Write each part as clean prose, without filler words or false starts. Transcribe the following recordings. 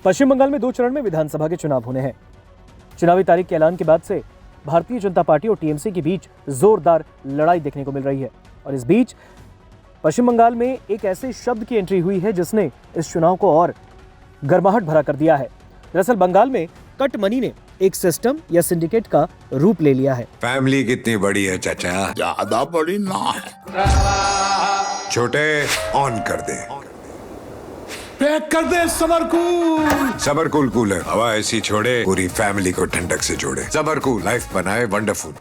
पश्चिम बंगाल में 2 चरण में विधानसभा के चुनाव होने हैं। चुनावी तारीख के ऐलान के बाद से भारतीय जनता पार्टी और टीएमसी के बीच जोरदार लड़ाई देखने को मिल रही है और इस बीच पश्चिम बंगाल में एक ऐसे शब्द की एंट्री हुई है जिसने इस चुनाव को और गर्माहट भरा कर दिया है। दरअसल बंगाल में कट मनी ने एक सिस्टम या सिंडिकेट का रूप ले लिया है। फैमिली कितनी बड़ी है चाचा? ज्यादा बड़ी ना है। छोटे ऑन कर दे, पैक कर दे सबरकूल। सबरकूल कूलर हवा ऐसी छोड़े पूरी फैमिली को ठंडक से जोड़े। सबरकूल लाइफ बनाए वंडरफुल।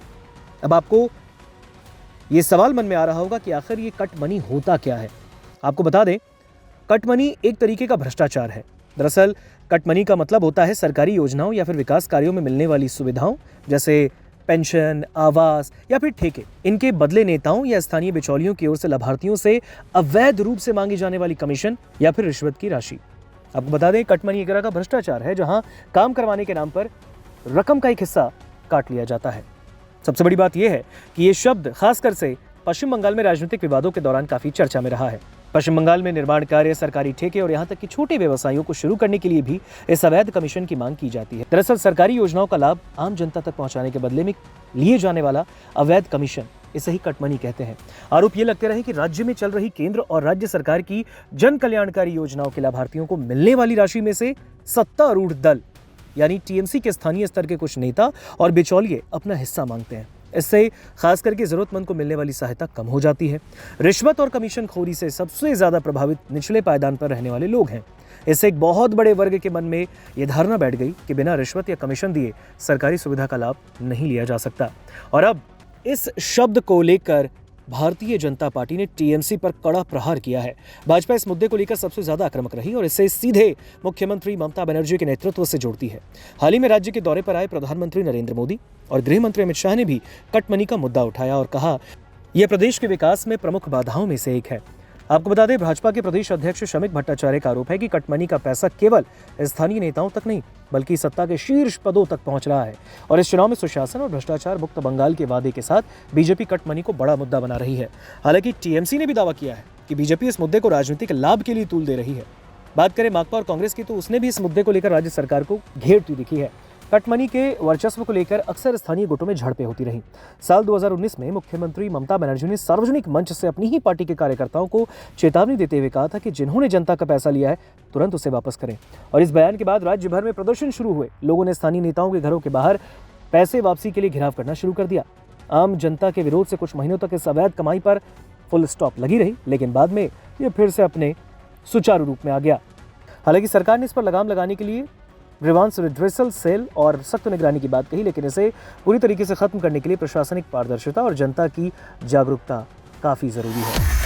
अब आपको ये सवाल मन में आ रहा होगा कि आखिर ये कट मनी होता क्या है। आपको बता दें, कट मनी एक तरीके का भ्रष्टाचार है। दरअसल कट मनी का मतलब होता है सरकारी योजनाओं या फिर विकास कार्यों में मिलने वाली सुविधाओं जैसे पेंशन, आवास या फिर ठेके, इनके बदले नेताओं या स्थानीय बिचौलियों की ओर से लाभार्थियों से अवैध रूप से मांगी जाने वाली कमीशन या फिर रिश्वत की राशि। आपको बता दें, कट मनी एक तरह का भ्रष्टाचार है जहां काम करवाने के नाम पर रकम का एक हिस्सा काट लिया जाता है। सबसे बड़ी बात यह है कि ये शब्द खासकर से पश्चिम बंगाल में राजनीतिक विवादों के दौरान काफी चर्चा में रहा है। पश्चिम बंगाल में निर्माण कार्य, सरकारी ठेके और यहाँ तक कि छोटे व्यवसायों को शुरू करने के लिए भी इस अवैध कमीशन की मांग की जाती है। दरअसल सरकारी योजनाओं का लाभ आम जनता तक पहुंचाने के बदले में लिए जाने वाला अवैध कमीशन, इसे ही कट मनी कहते हैं। आरोप ये लगते रहे कि राज्य में चल रही केंद्र और राज्य सरकार की जन कल्याणकारी योजनाओं के लाभार्थियों को मिलने वाली राशि में से सत्तारूढ़ दल यानी टीएमसी के स्थानीय स्तर के कुछ नेता और बिचौलिए अपना हिस्सा मांगते हैं। इससे खास करके जरूरतमंद को मिलने वाली सहायता कम हो जाती है। रिश्वत और कमीशन खोरी से सबसे ज्यादा प्रभावित निचले पायदान पर रहने वाले लोग हैं। इससे एक बहुत बड़े वर्ग के मन में यह धारणा बैठ गई कि बिना रिश्वत या कमीशन दिए सरकारी सुविधा का लाभ नहीं लिया जा सकता। और अब इस शब्द को लेकर भारतीय जनता पार्टी ने टीएमसी पर कड़ा प्रहार किया है। भाजपा इस मुद्दे को लेकर सबसे ज्यादा आक्रामक रही और इससे सीधे मुख्यमंत्री ममता बनर्जी के नेतृत्व से जोड़ती है। हाल ही में राज्य के दौरे पर आए प्रधानमंत्री नरेंद्र मोदी और गृह मंत्री अमित शाह ने भी कट मनी का मुद्दा उठाया और कहा, यह प्रदेश के विकास में प्रमुख बाधाओं में से एक है। आपको बता दें, भाजपा के प्रदेश अध्यक्ष शमिक भट्टाचार्य का आरोप है कि कट मनी का पैसा केवल स्थानीय नेताओं तक नहीं बल्कि सत्ता के शीर्ष पदों तक पहुंच रहा है और इस चुनाव में सुशासन और भ्रष्टाचार मुक्त बंगाल के वादे के साथ बीजेपी कट मनी को बड़ा मुद्दा बना रही है। हालांकि टीएमसी ने भी दावा किया है कि बीजेपी इस मुद्दे को राजनीतिक लाभ के लिए तूल दे रही है। बात करें माकपा और कांग्रेस की, तो उसने भी इस मुद्दे को लेकर राज्य सरकार को घेरती दिखी है। कट मनी के वर्चस्व को लेकर अक्सर स्थानीय गुटों में झड़पें होती रहीं। साल 2019 में मुख्यमंत्री ममता बनर्जी ने सार्वजनिक मंच से अपनी ही पार्टी के कार्यकर्ताओं को चेतावनी देते हुए कहा था कि जिन्होंने जनता का पैसा लिया है तुरंत उसे वापस करें। और इस बयान के बाद राज्य भर में प्रदर्शन शुरू हुए। लोगों ने स्थानीय नेताओं के घरों के बाहर पैसे वापसी के लिए घेराव करना शुरू कर दिया। आम जनता के विरोध से कुछ महीनों तक इस अवैध कमाई पर फुल स्टॉप लगी रही, लेकिन बाद में ये फिर से अपने सुचारू रूप में आ गया। हालांकि सरकार ने इस पर लगाम लगाने के लिए ग्रीवांस रिड्रेसल सेल और सख्त निगरानी की बात कही, लेकिन इसे पूरी तरीके से खत्म करने के लिए प्रशासनिक पारदर्शिता और जनता की जागरूकता काफी जरूरी है।